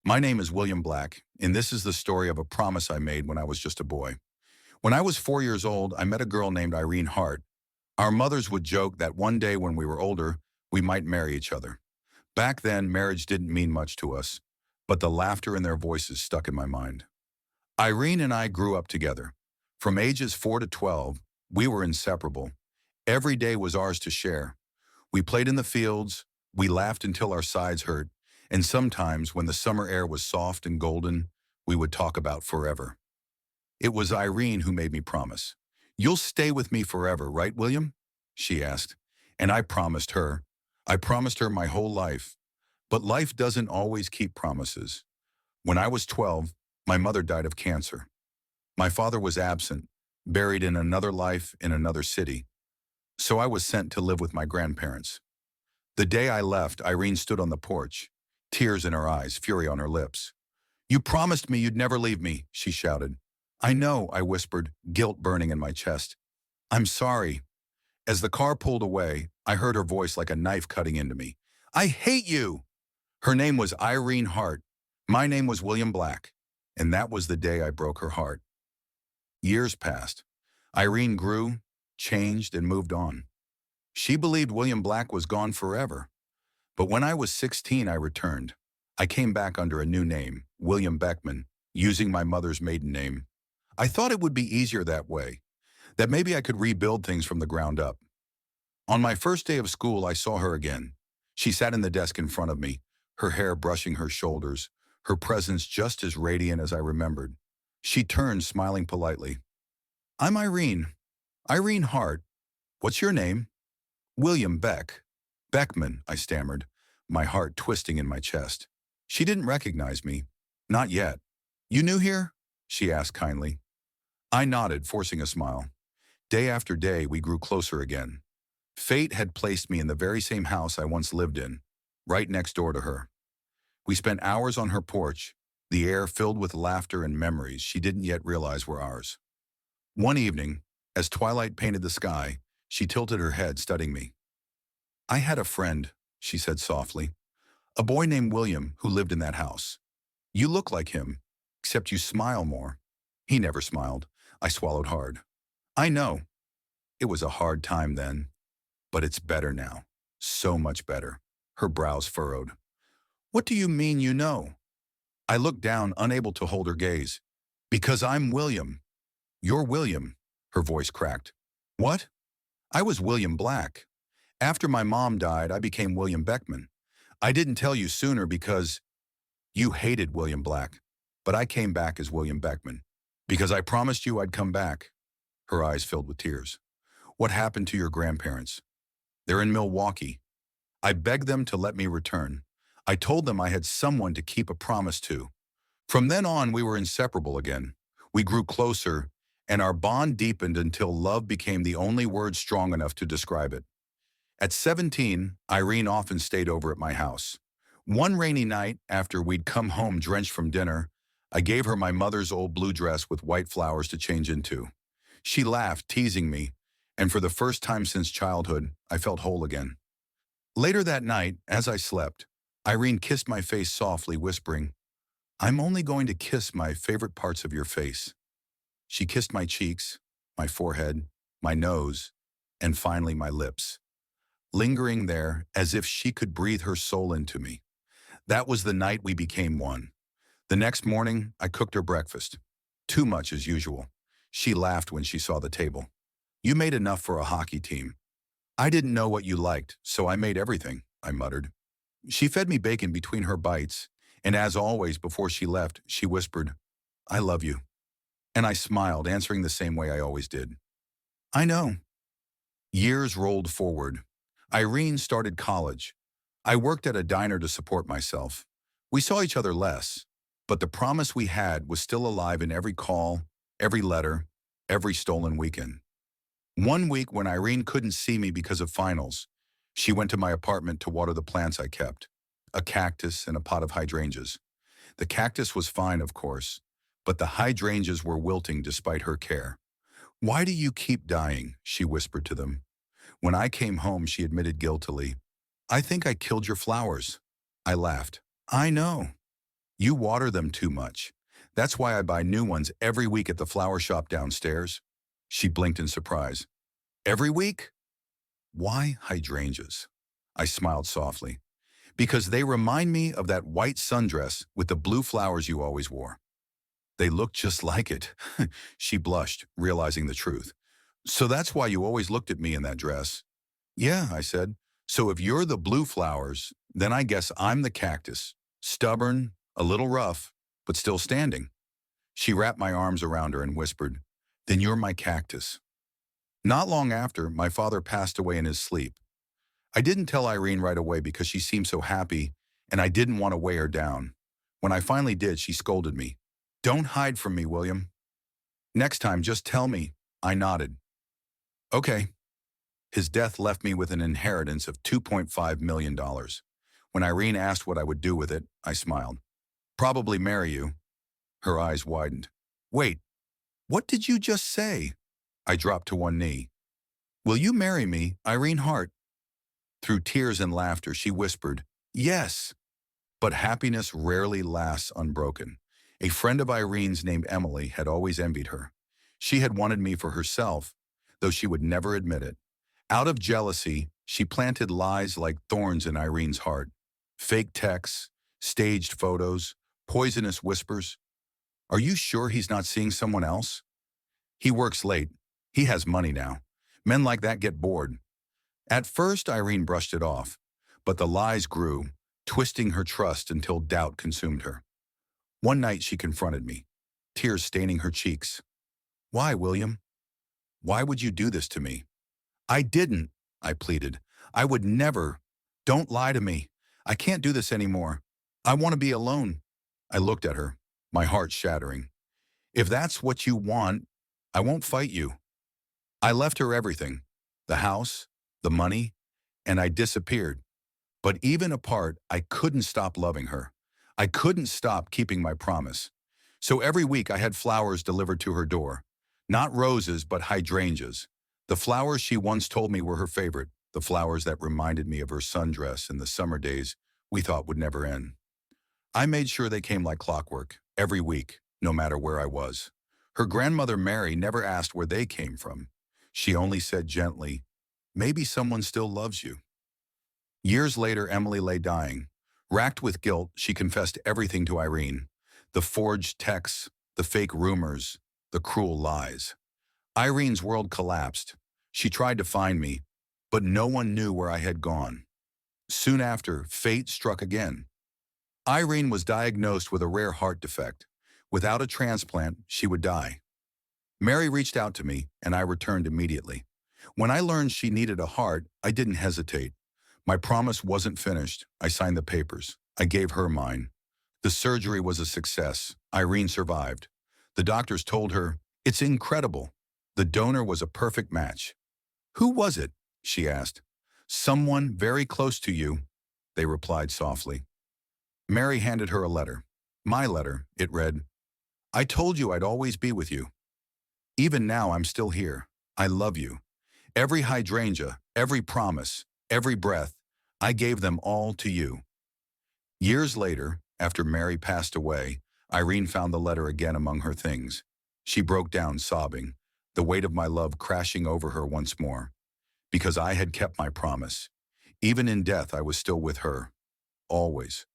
My name is William Black, and this is the story of a promise I made when I was just a boy. When I was 4 years old, I met a girl named Irene Hart. Our mothers would joke that one day when we were older, we might marry each other. Back then, marriage didn't mean much to us, but the laughter in their voices stuck in my mind. Irene and I grew up together. From ages 4 to 12, we were inseparable. Every day was ours to share. We played in the fields, we laughed until our sides hurt, and sometimes when the summer air was soft and golden, we would talk about forever. It was Irene who made me promise. "You'll stay with me forever, right, William?" she asked. And I promised her. I promised her my whole life. But life doesn't always keep promises. When I was 12, my mother died of cancer. My father was absent, buried in another life in another city. So I was sent to live with my grandparents. The day I left, Irene stood on the porch, tears in her eyes, fury on her lips. "You promised me you'd never leave me," she shouted. "I know," I whispered, guilt burning in my chest. "I'm sorry." As the car pulled away, I heard her voice like a knife cutting into me. "I hate you!" Her name was Irene Hart. My name was William Black. And that was the day I broke her heart. Years passed. Irene grew, changed, and moved on. She believed William Black was gone forever. But when I was 16, I returned. I came back under a new name, William Beckman, using my mother's maiden name. I thought it would be easier that way, that maybe I could rebuild things from the ground up. On my first day of school, I saw her again. She sat in the desk in front of me, her hair brushing her shoulders, her presence just as radiant as I remembered. She turned, smiling politely. "I'm Irene. Irene Hart. What's your name?" "William Beck." "Beckman," I stammered, my heart twisting in my chest. She didn't recognize me. Not yet. "You new here?" she asked kindly. I nodded, forcing a smile. Day after day, we grew closer again. Fate had placed me in the very same house I once lived in, right next door to her. We spent hours on her porch, the air filled with laughter and memories she didn't yet realize were ours. One evening, as twilight painted the sky, she tilted her head, studying me. "I had a friend," she said softly, "a boy named William who lived in that house. You look like him, except you smile more." He never smiled. I swallowed hard. "I know. It was a hard time then, but it's better now. So much better." Her brows furrowed. "What do you mean you know?" I looked down, unable to hold her gaze. "Because I'm William." "You're William," her voice cracked. "What?" "I was William Black. After my mom died, I became William Beckman. I didn't tell you sooner because you hated William Black, but I came back as William Beckman. Because I promised you I'd come back." Her eyes filled with tears. "What happened to your grandparents?" "They're in Milwaukee. I begged them to let me return. I told them I had someone to keep a promise to. From then on, we were inseparable again. We grew closer, and our bond deepened until love became the only word strong enough to describe it. At 17, Irene often stayed over at my house. One rainy night, after we'd come home drenched from dinner, I gave her my mother's old blue dress with white flowers to change into. She laughed, teasing me, and for the first time since childhood, I felt whole again. Later that night, as I slept, Irene kissed my face softly, whispering, "I'm only going to kiss my favorite parts of your face." She kissed my cheeks, my forehead, my nose, and finally my lips, lingering there as if she could breathe her soul into me. That was the night we became one. The next morning, I cooked her breakfast. Too much as usual. She laughed when she saw the table. "You made enough for a hockey team." "I didn't know what you liked, so I made everything," I muttered. She fed me bacon between her bites, and as always before she left, she whispered, "I love you." And I smiled, answering the same way I always did. "I know." Years rolled forward. Irene started college. I worked at a diner to support myself. We saw each other less, but the promise we had was still alive in every call, every letter, every stolen weekend. One week when Irene couldn't see me because of finals, she went to my apartment to water the plants I kept, a cactus and a pot of hydrangeas. The cactus was fine, of course, but the hydrangeas were wilting despite her care. "Why do you keep dying?" she whispered to them. When I came home, she admitted guiltily, "I think I killed your flowers." I laughed. "I know." You water them too much. That's why I buy new ones every week at the flower shop downstairs. She blinked in surprise. Every week? Why hydrangeas? I smiled softly. Because they remind me of that white sundress with the blue flowers you always wore. They look just like it. She blushed, realizing the truth. So that's why you always looked at me in that dress. Yeah, I said. So if you're the blue flowers, then I guess I'm the cactus. Stubborn, a little rough, but still standing. She wrapped my arms around her and whispered, then you're my cactus. Not long after, my father passed away in his sleep. I didn't tell Irene right away because she seemed so happy, and I didn't want to weigh her down. When I finally did, she scolded me. Don't hide from me, William. Next time, just tell me. I nodded. Okay. His death left me with an inheritance of $2.5 million. When Irene asked what I would do with it, I smiled. Probably marry you. Her eyes widened. Wait, what did you just say? I dropped to one knee. Will you marry me, Irene Hart? Through tears and laughter, she whispered, yes. But happiness rarely lasts unbroken. A friend of Irene's named Emily had always envied her. She had wanted me for herself, though she would never admit it. Out of jealousy, she planted lies like thorns in Irene's heart. Fake texts, staged photos, poisonous whispers. Are you sure he's not seeing someone else? He works late. He has money now. Men like that get bored. At first, Irene brushed it off, but the lies grew, twisting her trust until doubt consumed her. One night she confronted me, tears staining her cheeks. Why, William? Why would you do this to me? I didn't, I pleaded. I would never. Don't lie to me. I can't do this anymore. I want to be alone. I looked at her, my heart shattering. If that's what you want, I won't fight you. I left her everything, the house, the money, and I disappeared. But even apart, I couldn't stop loving her. I couldn't stop keeping my promise. So every week I had flowers delivered to her door. Not roses, but hydrangeas. The flowers she once told me were her favorite, the flowers that reminded me of her sundress in the summer days we thought would never end. I made sure they came like clockwork, every week, no matter where I was. Her grandmother Mary never asked where they came from. She only said gently, maybe someone still loves you. Years later, Emily lay dying. Racked with guilt, she confessed everything to Irene. The forged texts, the fake rumors, the cruel lies. Irene's world collapsed. She tried to find me, but no one knew where I had gone. Soon after, fate struck again. Irene was diagnosed with a rare heart defect. Without a transplant, she would die. Mary reached out to me, and I returned immediately. When I learned she needed a heart, I didn't hesitate. My promise wasn't finished. I signed the papers. I gave her mine. The surgery was a success. Irene survived. The doctors told her, it's incredible. The donor was a perfect match. Who was it? She asked. Someone very close to you, they replied softly. Mary handed her a letter. My letter, it read. I told you I'd always be with you. Even now, I'm still here. I love you. Every hydrangea, every promise, every breath, I gave them all to you. Years later, after Mary passed away, Irene found the letter again among her things. She broke down sobbing, the weight of my love crashing over her once more. Because I had kept my promise. Even in death, I was still with her. Always.